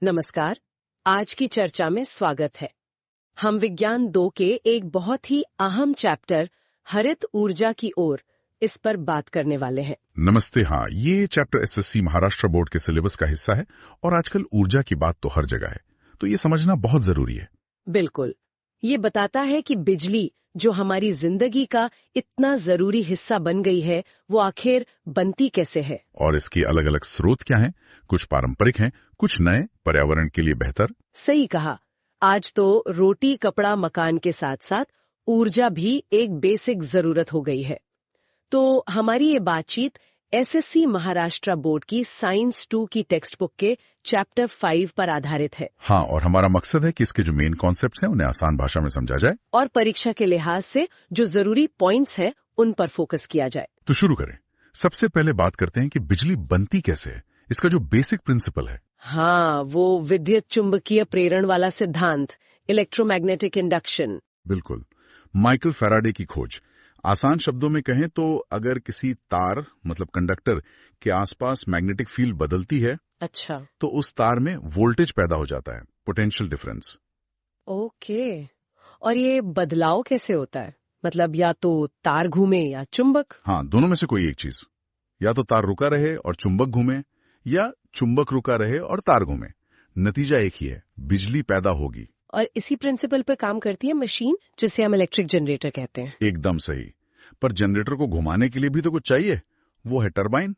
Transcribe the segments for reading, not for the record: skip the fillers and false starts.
नमस्कार। आज की चर्चा में स्वागत है। हम विज्ञान 2 के एक बहुत ही अहम चैप्टर हरित ऊर्जा की ओर इस पर बात करने वाले हैं। नमस्ते। हाँ, ये चैप्टर एसएससी महाराष्ट्र बोर्ड के सिलेबस का हिस्सा है और आजकल ऊर्जा की बात तो हर जगह है, तो ये समझना बहुत जरूरी है। बिल्कुल। ये बताता है कि बिजली जो हमारी जिंदगी का इतना जरूरी हिस्सा बन गई है, वो आखिर बनती कैसे है। और इसके अलग अलग स्रोत क्या हैं? कुछ पारंपरिक हैं, कुछ नए, पर्यावरण के लिए बेहतर। सही कहा। आज तो रोटी कपड़ा मकान के साथ साथ ऊर्जा भी एक बेसिक जरूरत हो गई है। तो हमारी ये बातचीत एसएससी महाराष्ट्र बोर्ड की साइंस 2 की टेक्स्ट बुक के चैप्टर 5 पर आधारित है। हाँ, और हमारा मकसद है कि इसके जो मेन कॉन्सेप्ट्स हैं उन्हें आसान भाषा में समझा जाए और परीक्षा के लिहाज से जो जरूरी पॉइंट्स हैं उन पर फोकस किया जाए। तो शुरू करें। सबसे पहले बात करते हैं कि बिजली बनती कैसे है, इसका जो बेसिक प्रिंसिपल है। हाँ, वो विद्युत चुंबकीय प्रेरण वाला सिद्धांत, इलेक्ट्रोमैग्नेटिक इंडक्शन। बिल्कुल, माइकल फैराडे की खोज। आसान शब्दों में कहें तो अगर किसी तार मतलब कंडक्टर के आसपास मैग्नेटिक फील्ड बदलती है, अच्छा, तो उस तार में वोल्टेज पैदा हो जाता है, पोटेंशियल डिफरेंस। ओके। और ये बदलाव कैसे होता है? मतलब या तो तार घूमे या चुंबक। हाँ, दोनों में से कोई एक चीज। या तो तार रुका रहे और चुंबक घूमे, या चुंबक रुका रहे और तार घूमे। नतीजा एक ही है, बिजली पैदा होगी। और इसी प्रिंसिपल पे काम करती है मशीन, जिसे हम इलेक्ट्रिक जनरेटर कहते हैं। एकदम सही। पर जनरेटर को घुमाने के लिए भी तो कुछ चाहिए, वो है टरबाइन।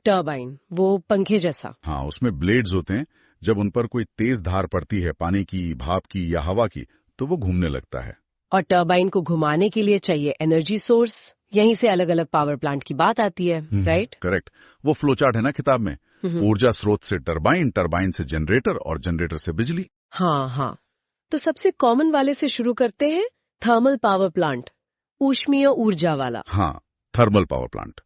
टर्बाइन, वो पंखे जैसा। हाँ, उसमें ब्लेड्स होते हैं। जब उन पर कोई तेज धार पड़ती है, पानी की, भाप की या हवा की, तो वो घूमने लगता है। और टर्बाइन को घुमाने के लिए चाहिए एनर्जी सोर्स। यहीं से अलग अलग पावर प्लांट की बात आती है, राइट? करेक्ट। वो फ्लो चार्ट है ना किताब में। ऊर्जा स्रोत से टरबाइन, टरबाइन से जनरेटर और जनरेटर से बिजली। हाँ हाँ। तो सबसे कॉमन वाले से शुरू करते हैं, थर्मल पावर प्लांट, ऊष्मीय ऊर्जा वाला। हाँ, थर्मल पावर प्लांट।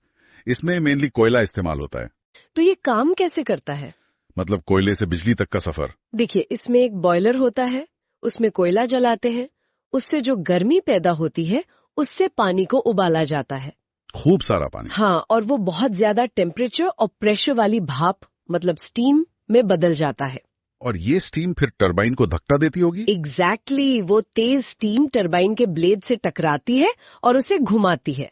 इसमें मेनली कोयला इस्तेमाल होता है। तो ये काम कैसे करता है? मतलब कोयले से बिजली तक का सफर। देखिए, इसमें एक बॉयलर होता है, उसमें कोयला जलाते हैं, उससे जो गर्मी पैदा होती है उससे पानी को उबाला जाता है। खूब सारा पानी। हाँ, और वो बहुत ज्यादा टेम्परेचर और प्रेशर वाली भाप मतलब स्टीम में बदल जाता है। और ये स्टीम फिर टरबाइन को धक्का देती होगी। एग्जैक्टली, वो तेज स्टीम टरबाइन के ब्लेड से टकराती है और उसे घुमाती है।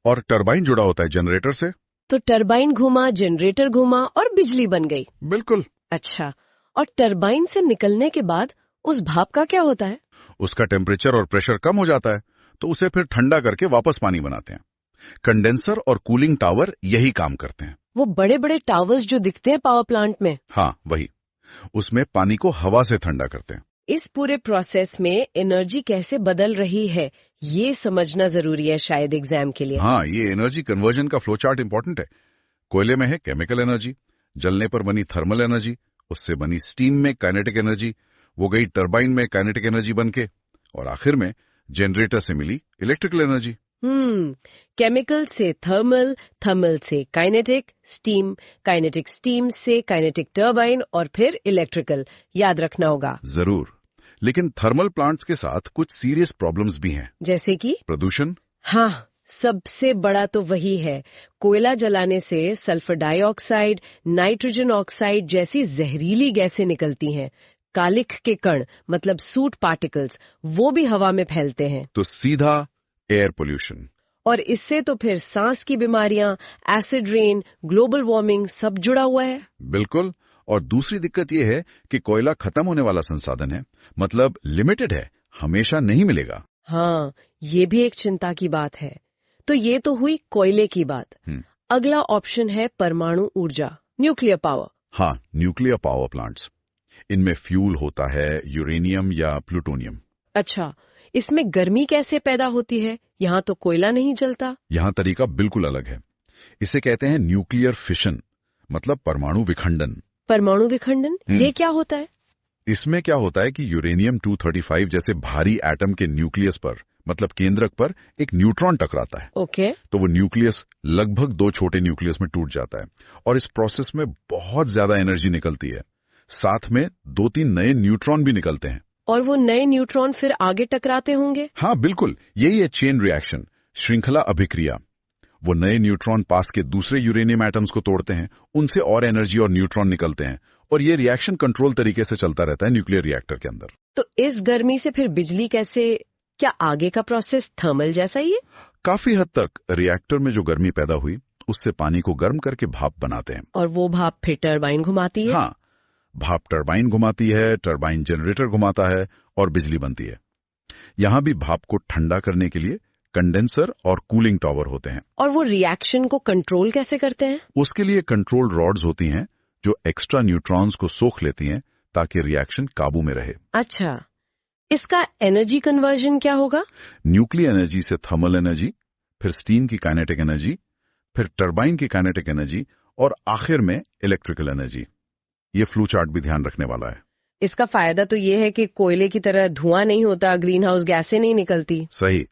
और टरबाइन जुड़ा होता है जनरेटर से। तो टरबाइन घुमा, जनरेटर घुमा और बिजली बन गई। बिल्कुल। अच्छा, और टरबाइन से निकलने के बाद उस भाप का क्या होता है? उसका टेम्परेचर और प्रेशर कम हो जाता है, तो उसे फिर ठंडा करके वापस पानी बनाते हैं। कंडेंसर और कूलिंग टावर यही काम करते हैं। वो बड़े बड़े टावर्स जो दिखते हैं पावर प्लांट में। हाँ, वही। उसमें पानी को हवा से ठंडा करते हैं। इस पूरे प्रोसेस में एनर्जी कैसे बदल रही है, ये समझना जरूरी है शायद एग्जाम के लिए। हाँ, ये एनर्जी कन्वर्जन का फ्लो चार्ट इंपॉर्टेंट है। कोयले में है केमिकल एनर्जी, जलने पर बनी थर्मल एनर्जी, उससे बनी स्टीम में काइनेटिक एनर्जी, वो गई टरबाइन में काइनेटिक एनर्जी बनके, और आखिर में जनरेटर से मिली इलेक्ट्रिकल एनर्जी। केमिकल से थर्मल, थर्मल से काइनेटिक स्टीम से काइनेटिक टरबाइन और फिर इलेक्ट्रिकल। याद रखना होगा। जरूर। लेकिन थर्मल प्लांट्स के साथ कुछ सीरियस प्रॉब्लम्स भी हैं। जैसे कि? प्रदूषण। हाँ, सबसे बड़ा तो वही है। कोयला जलाने से सल्फर डाइऑक्साइड, नाइट्रोजन ऑक्साइड जैसी जहरीली गैसें निकलती हैं। कालिख के कण मतलब सूट पार्टिकल्स, वो भी हवा में फैलते हैं। तो सीधा एयर पोल्यूशन। और इससे तो फिर सांस की बीमारियां, एसिड रेन, ग्लोबल वार्मिंग सब जुड़ा हुआ है। बिल्कुल। और दूसरी दिक्कत यह है कि कोयला खत्म होने वाला संसाधन है, मतलब लिमिटेड है, हमेशा नहीं मिलेगा। हाँ, ये भी एक चिंता की बात है। तो ये तो हुई कोयले की बात। अगला ऑप्शन है परमाणु ऊर्जा, न्यूक्लियर पावर। हाँ, न्यूक्लियर पावर प्लांट्स। इनमें फ्यूल होता है, यूरेनियम या प्लूटोनियम। अच्छा, इसमें गर्मी कैसे पैदा होती है? यहाँ तो कोयला नहीं जलता। यहाँ तरीका बिल्कुल अलग है। इसे कहते हैं न्यूक्लियर फिशन, मतलब परमाणु विखंडन। परमाणु विखंडन, ये क्या होता है? इसमें क्या होता है कि यूरेनियम 235 जैसे भारी एटम के न्यूक्लियस पर मतलब केंद्रक पर एक न्यूट्रॉन टकराता है। ओके। तो वो न्यूक्लियस लगभग 2 छोटे न्यूक्लियस में टूट जाता है और इस प्रोसेस में बहुत ज्यादा एनर्जी निकलती है। साथ में 2-3 नए न्यूट्रॉन भी निकलते हैं। और वो नए न्यूट्रॉन फिर आगे टकराते होंगे? हाँ, बिल्कुल। यही है चेन रिएक्शन, श्रृंखला अभिक्रिया। वो नए न्यूट्रॉन पास के दूसरे यूरेनियम एटम्स को तोड़ते हैं, उनसे और एनर्जी और न्यूट्रॉन निकलते हैं और ये रिएक्शन कंट्रोल तरीके से चलता रहता है न्यूक्लियर रिएक्टर के अंदर। तो इस गर्मी से फिर बिजली कैसे, क्या आगे का प्रोसेस थर्मल जैसा ही है? काफी हद तक रिएक्टर में जो गर्मी पैदा हुई उससे पानी को गर्म करके भाप बनाते हैं। और वो भाप फिर टरबाइन घुमाती है? हाँ, भाप टरबाइन घुमाती है, टरबाइन जनरेटर घुमाता है और बिजली बनती है। यहां भी भाप को ठंडा करने के लिए कंडेंसर और कूलिंग टॉवर होते हैं। और वो रिएक्शन को कंट्रोल कैसे करते हैं? उसके लिए कंट्रोल रॉड्स होती हैं जो एक्स्ट्रा न्यूट्रॉन्स को सोख लेती हैं ताकि रिएक्शन काबू में रहे। अच्छा, इसका एनर्जी कन्वर्जन क्या होगा? न्यूक्लियर एनर्जी से थर्मल एनर्जी, फिर स्टीम की काइनेटिक एनर्जी, फिर टरबाइन की काइनेटिक एनर्जी और आखिर में इलेक्ट्रिकल एनर्जी। ये फ्लो चार्ट भी ध्यान रखने वाला है। इसका फायदा तो ये है कि कोयले की तरह धुआं नहीं होता, ग्रीन हाउस गैसें नहीं निकलती। सही,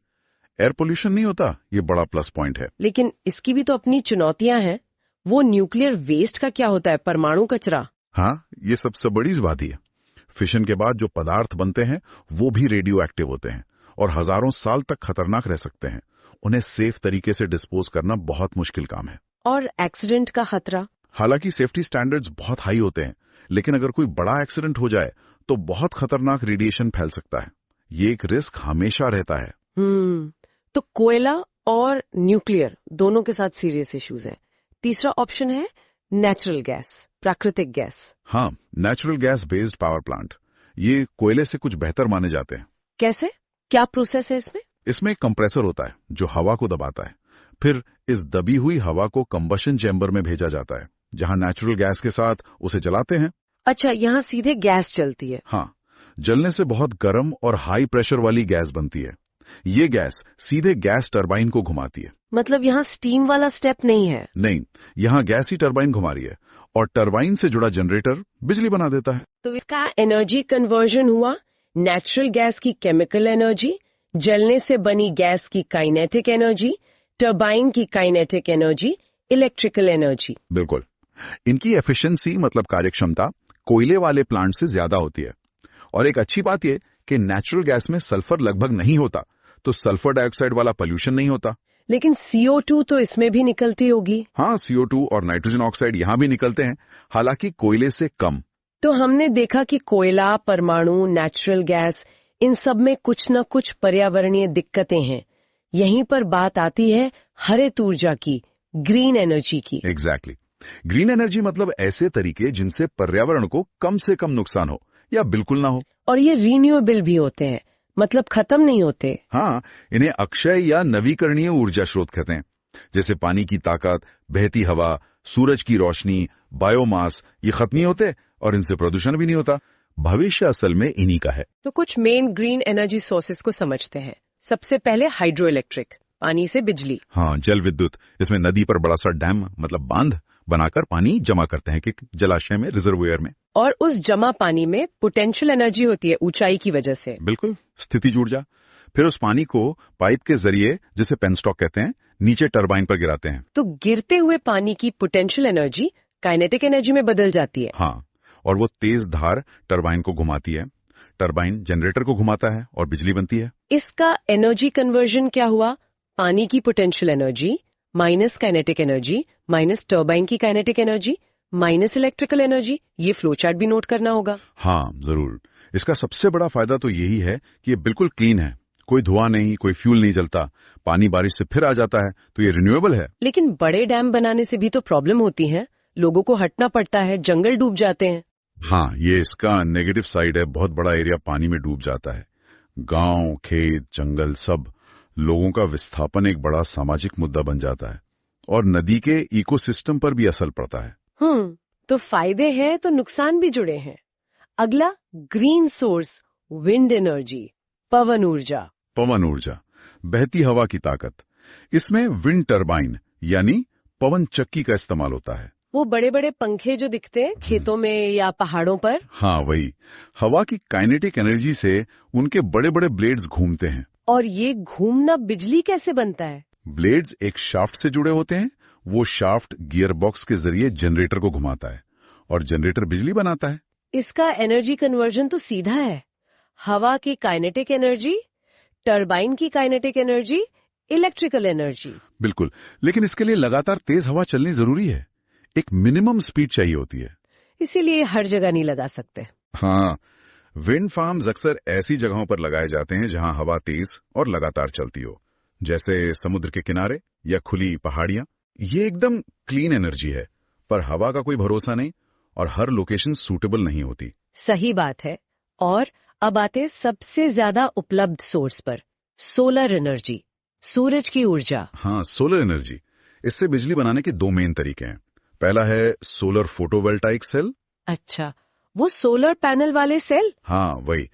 एयर पोल्यूशन नहीं होता, ये बड़ा प्लस पॉइंट है। लेकिन इसकी भी तो अपनी चुनौतियां हैं। वो न्यूक्लियर वेस्ट का क्या होता है, परमाणु कचरा? हाँ, ये सबसे बड़ी बात ही है। फिशन के बाद जो पदार्थ बनते हैं वो भी रेडियो एक्टिव होते हैं और हजारों साल तक खतरनाक रह सकते हैं। उन्हें सेफ तरीके से डिस्पोज करना बहुत मुश्किल काम है। और एक्सीडेंट का खतरा? हालांकि सेफ्टी स्टैंडर्ड्स बहुत हाई होते हैं, लेकिन अगर कोई बड़ा एक्सीडेंट हो जाए तो बहुत खतरनाक रेडिएशन फैल सकता है। ये एक रिस्क हमेशा रहता है। तो कोयला और न्यूक्लियर दोनों के साथ सीरियस इश्यूज हैं। तीसरा ऑप्शन है नेचुरल गैस, प्राकृतिक गैस। हाँ, natural gas based power plant, ये कोयले से कुछ बेहतर माने जाते हैं। कैसे, क्या प्रोसेस है इसमें? इसमें एक कंप्रेसर होता है जो हवा को दबाता है। फिर इस दबी हुई हवा को कंबशन चैम्बर में भेजा जाता है जहां नेचुरल गैस के साथ उसे जलाते हैं। अच्छा, यहाँ सीधे गैस चलती है? हाँ, जलने से बहुत गर्म और हाई प्रेशर वाली गैस बनती है। ये गैस सीधे गैस टरबाइन को घुमाती है। मतलब यहाँ स्टीम वाला स्टेप नहीं है? नहीं, यहाँ गैस ही टरबाइन घुमा रही है और टरबाइन से जुड़ा जनरेटर बिजली बना देता है। तो इसका एनर्जी कन्वर्जन हुआ नेचुरल गैस की केमिकल एनर्जी, जलने से बनी गैस की काइनेटिक एनर्जी, टरबाइन की काइनेटिक एनर्जी, इलेक्ट्रिकल एनर्जी। बिल्कुल, इनकी एफिशिएंसी मतलब कार्यक्षमता कोयले वाले प्लांट से ज्यादा होती है। और एक अच्छी बात यह कि नेचुरल गैस में सल्फर लगभग नहीं होता, तो सल्फर डाइऑक्साइड वाला पोल्यूशन नहीं होता। लेकिन CO2 तो इसमें भी निकलती होगी? हाँ, CO2 और नाइट्रोजन ऑक्साइड यहां भी निकलते हैं, हालांकि कोयले से कम। तो हमने देखा कि कोयला, परमाणु, नेचुरल गैस, इन सब में कुछ न कुछ पर्यावरणीय दिक्कतें हैं। यहीं पर बात आती है हरित ऊर्जा की, ग्रीन एनर्जी की। एग्जैक्टली। ग्रीन एनर्जी मतलब ऐसे तरीके जिनसे पर्यावरण को कम से कम नुकसान हो या बिल्कुल ना हो। और ये रिन्यूएबल भी होते हैं, मतलब खत्म नहीं होते। हाँ, इन्हें अक्षय या नवीकरणीय ऊर्जा स्रोत कहते हैं, जैसे पानी की ताकत, बहती हवा, सूरज की रोशनी, बायोमास। ये खत्म नहीं होते और इनसे प्रदूषण भी नहीं होता। भविष्य असल में इन्हीं का है। तो कुछ मेन ग्रीन एनर्जी सोर्सेस को समझते हैं। सबसे पहले हाइड्रो इलेक्ट्रिक, पानी से बिजली। हाँ, जल विद्युत। इसमें नदी पर बड़ा सा डैम मतलब बांध बनाकर पानी जमा करते हैं कि जलाशय में, रिजर्वोयर में। और उस जमा पानी में पोटेंशियल एनर्जी होती है ऊंचाई की वजह से। बिल्कुल, स्थितिज ऊर्जा। फिर उस पानी को पाइप के जरिए, जिसे पेनस्टॉक कहते हैं, नीचे टरबाइन पर गिराते हैं। तो गिरते हुए पानी की पोटेंशियल एनर्जी काइनेटिक एनर्जी में बदल जाती है। हाँ, और वो तेज धार टरबाइन को घुमाती है, टरबाइन जनरेटर को घुमाता है और बिजली बनती है। इसका एनर्जी कन्वर्जन क्या हुआ? पानी की potential energy minus kinetic energy minus turbine की kinetic energy minus electrical energy. ये फ्लो चार्ट भी नोट करना होगा। हाँ, जरूर। इसका सबसे बड़ा फायदा तो यही है कि ये बिल्कुल क्लीन है, कोई धुआं नहीं, कोई फ्यूल नहीं जलता, पानी बारिश से फिर आ जाता है, तो ये रिन्यूएबल है। लेकिन बड़े डैम बनाने से भी तो प्रॉब्लम होती है, लोगों को हटना पड़ता है, जंगल डूब जाते हैं। हाँ, ये इसका नेगेटिव साइड है। बहुत बड़ा एरिया पानी में डूब जाता है। गांव, खेत, जंगल, सब लोगों का विस्थापन एक बड़ा सामाजिक मुद्दा बन जाता है और नदी के इकोसिस्टम पर भी असर पड़ता है। तो फायदे हैं तो नुकसान भी जुड़े हैं। अगला ग्रीन सोर्स, विंड एनर्जी, पवन ऊर्जा। पवन ऊर्जा, बहती हवा की ताकत। इसमें विंड टरबाइन यानी पवन चक्की का इस्तेमाल होता है। वो बड़े बड़े पंखे जो दिखते हैं खेतों में या पहाड़ों पर। हाँ, वही। हवा की काइनेटिक एनर्जी से उनके बड़े बड़े ब्लेड्स घूमते हैं। और ये घूमना बिजली कैसे बनता है? ब्लेड्स एक शाफ्ट से जुड़े होते हैं। वो शाफ्ट गियर बॉक्स के जरिए जनरेटर को घुमाता है और जनरेटर बिजली बनाता है। इसका एनर्जी कन्वर्जन तो सीधा है। हवा की काइनेटिक एनर्जी, टरबाइन की काइनेटिक एनर्जी, इलेक्ट्रिकल एनर्जी। बिल्कुल, लेकिन इसके लिए लगातार तेज हवा चलनी जरूरी है। एक मिनिमम स्पीड चाहिए होती है। इसीलिए हर जगह नहीं लगा सकते। हाँ, विंड फार्म्स अक्सर ऐसी जगहों पर लगाए जाते हैं जहां हवा तेज और लगातार चलती हो, जैसे समुद्र के किनारे या खुली पहाड़ियां। ये एकदम क्लीन एनर्जी है, पर हवा का कोई भरोसा नहीं और हर लोकेशन सूटेबल नहीं होती। सही बात है। और अब आते हैं सबसे ज्यादा उपलब्ध सोर्स पर, सोलर एनर्जी, सूरज की ऊर्जा। हाँ, सोलर एनर्जी। इससे बिजली बनाने के दो मेन तरीके हैं। पहला है सोलर फोटोवोल्टाइक सेल। अच्छा, वो सोलर पैनल वाले सेल? हाँ, वही।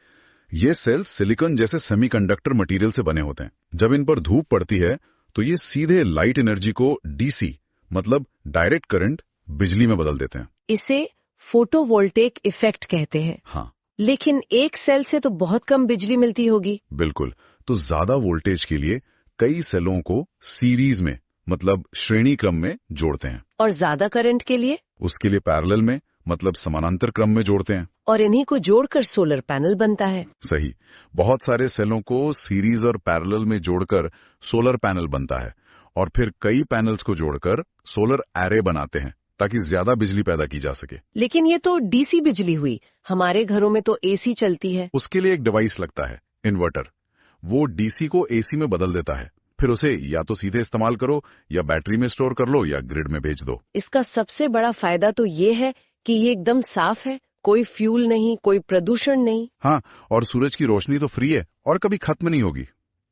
ये सेल सिलिकॉन जैसे सेमीकंडक्टर मटेरियल से बने होते हैं। जब इन पर धूप पड़ती है तो ये सीधे लाइट एनर्जी को डीसी मतलब डायरेक्ट करंट बिजली में बदल देते हैं। इसे फोटोवोल्टेक इफेक्ट कहते हैं। हाँ, लेकिन एक सेल से तो बहुत कम बिजली मिलती होगी। बिल्कुल। तो ज्यादा वोल्टेज के लिए कई सेलों को सीरीज में मतलब श्रेणी क्रम में जोड़ते हैं। और ज्यादा करंट के लिए? उसके लिए पैरेलल में मतलब समानांतर क्रम में जोड़ते हैं। और इन्हीं को जोड़कर सोलर पैनल बनता है। सही। बहुत सारे सेलों को सीरीज और पैरेलल में जोड़कर सोलर पैनल बनता है और फिर कई पैनल्स को जोड़कर सोलर एरे बनाते हैं ताकि ज्यादा बिजली पैदा की जा सके। लेकिन ये तो डीसी बिजली हुई, हमारे घरों में तो एसी चलती है। उसके लिए एक डिवाइस लगता है, इन्वर्टर। वो डीसी को एसी में बदल देता है। फिर उसे या तो सीधे इस्तेमाल करो या बैटरी में स्टोर कर लो या ग्रिड में भेज दो। इसका सबसे बड़ा फायदा तो ये है कि ये एकदम साफ है, कोई फ्यूल नहीं, कोई प्रदूषण नहीं। हाँ, और सूरज की रोशनी तो फ्री है और कभी खत्म नहीं होगी।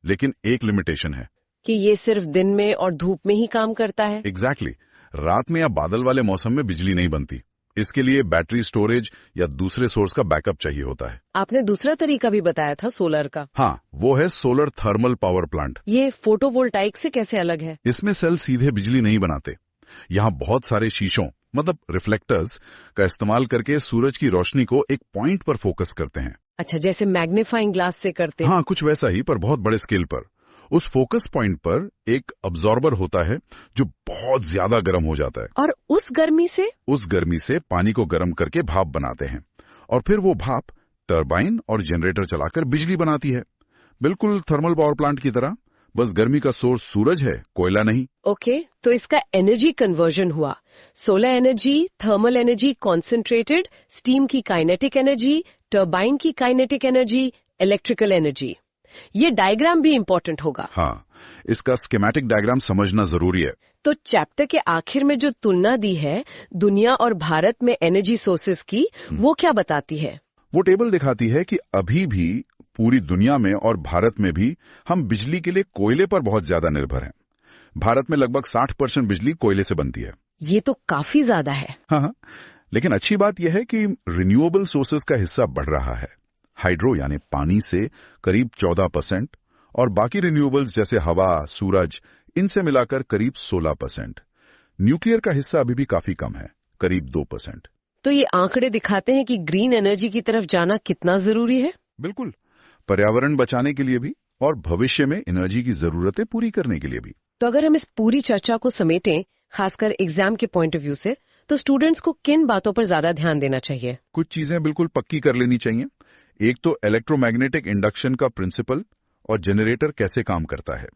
लेकिन एक लिमिटेशन है कि ये सिर्फ दिन में और धूप में ही काम करता है। एग्जैक्टली। रात में या बादल वाले मौसम में बिजली नहीं बनती। इसके लिए बैटरी स्टोरेज या दूसरे सोर्स का बैकअप चाहिए होता है। आपने दूसरा तरीका भी बताया था सोलर का। हाँ, वो है सोलर थर्मल पावर प्लांट। ये फोटोवोल्टाइक से कैसे अलग है? इसमें सेल सीधे बिजली नहीं बनाते। यहाँ बहुत सारे शीशों मतलब रिफ्लेक्टर्स का इस्तेमाल करके सूरज की रोशनी को एक पॉइंट पर फोकस करते हैं। अच्छा, जैसे मैग्नीफाइंग ग्लास से करते? हाँ, कुछ वैसा ही, पर बहुत बड़े स्केल पर। उस फोकस पॉइंट पर एक अब्जॉर्बर होता है जो बहुत ज्यादा गर्म हो जाता है। और उस गर्मी से पानी को गर्म करके भाप बनाते हैं और फिर वो भाप टरबाइन और जनरेटर चलाकर बिजली बनाती है। बिल्कुल थर्मल पावर प्लांट की तरह, बस गर्मी का सोर्स सूरज है, कोयला नहीं। ओके, तो इसका एनर्जी कन्वर्जन हुआ। Solar energy, thermal energy concentrated, steam की काइनेटिक एनर्जी, टरबाइन की काइनेटिक एनर्जी, इलेक्ट्रिकल एनर्जी। ये डायग्राम भी इंपॉर्टेंट होगा। हाँ, इसका स्कीमेटिक डायग्राम समझना जरूरी है। तो चैप्टर के आखिर में जो तुलना दी है दुनिया और भारत में एनर्जी सोर्सेज की, वो क्या बताती है? वो टेबल दिखाती है कि अभी भी पूरी दुनिया में और भारत में भी हम बिजली के लिए कोयले पर बहुत ज्यादा निर्भर हैं। भारत में लगभग 60% बिजली कोयले से बनती है। ये तो काफी ज्यादा है। हाँ, लेकिन अच्छी बात यह है कि रिन्यूएबल सोर्सेज का हिस्सा बढ़ रहा है। हाइड्रो यानी पानी से करीब 14% और बाकी रिन्यूएबल्स जैसे हवा, सूरज, इनसे मिलाकर करीब 16%। न्यूक्लियर का हिस्सा अभी भी काफी कम है, करीब 2%। तो ये आंकड़े दिखाते हैं कि ग्रीन एनर्जी की तरफ जाना कितना जरूरी है। बिल्कुल, पर्यावरण बचाने के लिए भी और भविष्य में एनर्जी की जरूरतें पूरी करने के लिए भी। तो अगर हम इस पूरी चर्चा को समेटें, खासकर एग्जाम के पॉइंट ऑफ व्यू से, तो स्टूडेंट्स को किन बातों पर ज्यादा ध्यान देना चाहिए? कुछ चीजें बिल्कुल पक्की कर लेनी चाहिए। एक तो इलेक्ट्रोमैग्नेटिक इंडक्शन का प्रिंसिपल और जनरेटर कैसे काम करता है।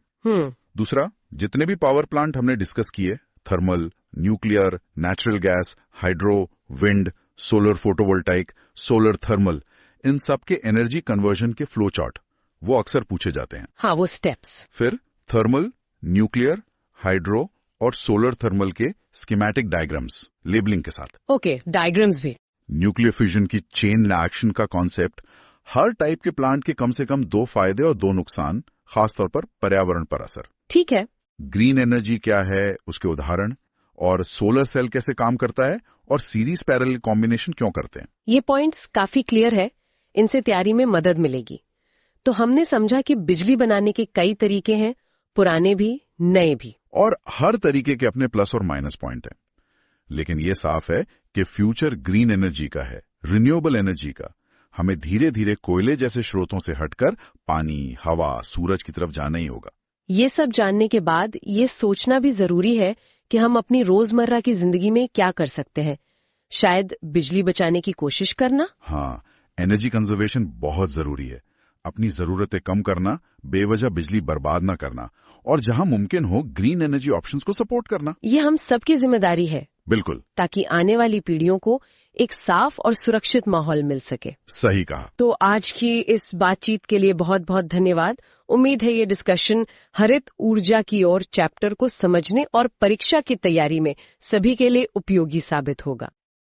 दूसरा, जितने भी पावर प्लांट हमने डिस्कस किए, thermal, nuclear, natural gas, hydro, wind, solar photovoltaic, solar thermal, इन सब के एनर्जी कन्वर्जन के फ्लो चार्ट वो अक्सर पूछे जाते हैं। हाँ, वो स्टेप्स। फिर थर्मल, न्यूक्लियर, हाइड्रो और सोलर थर्मल के स्कीमेटिक डायग्राम्स लेबलिंग के साथ। ओके, डायग्राम्स भी। न्यूक्लियर फ्यूजन की चेन रिएक्शन का कॉन्सेप्ट, हर टाइप के प्लांट के कम से कम 2 फायदे और 2 नुकसान, खासतौर पर पर्यावरण पर असर। ठीक है। ग्रीन एनर्जी क्या है, उसके उदाहरण, और सोलर सेल कैसे काम करता है और सीरीज पैरेलल कॉम्बिनेशन क्यों करते हैं। ये पॉइंट्स काफी क्लियर है, इनसे तैयारी में मदद मिलेगी। तो हमने समझा कि बिजली बनाने के कई तरीके हैं, पुराने भी, नए भी, और हर तरीके के अपने प्लस और माइनस पॉइंट हैं। लेकिन यह साफ है कि फ्यूचर ग्रीन एनर्जी का है, रिन्यूएबल एनर्जी का। हमें धीरे धीरे कोयले जैसे स्रोतों से हटकर पानी, हवा, सूरज की तरफ जाना ही होगा। ये सब जानने के बाद ये सोचना भी जरूरी है कि हम अपनी रोजमर्रा की जिंदगी में क्या कर सकते हैं। शायद बिजली बचाने की कोशिश करना। हाँ, एनर्जी कंजर्वेशन बहुत जरूरी है। अपनी जरूरतें कम करना, बेवजह बिजली बर्बाद ना करना, और जहां मुमकिन हो ग्रीन एनर्जी ऑप्शंस को सपोर्ट करना। ये हम सबकी जिम्मेदारी है। बिल्कुल। ताकि आने वाली पीढ़ियों को एक साफ और सुरक्षित माहौल मिल सके। सही कहा। तो आज की इस बातचीत के लिए बहुत बहुत धन्यवाद। उम्मीद है ये डिस्कशन हरित ऊर्जा की ओर चैप्टर को समझने और परीक्षा की तैयारी में सभी के लिए उपयोगी साबित होगा।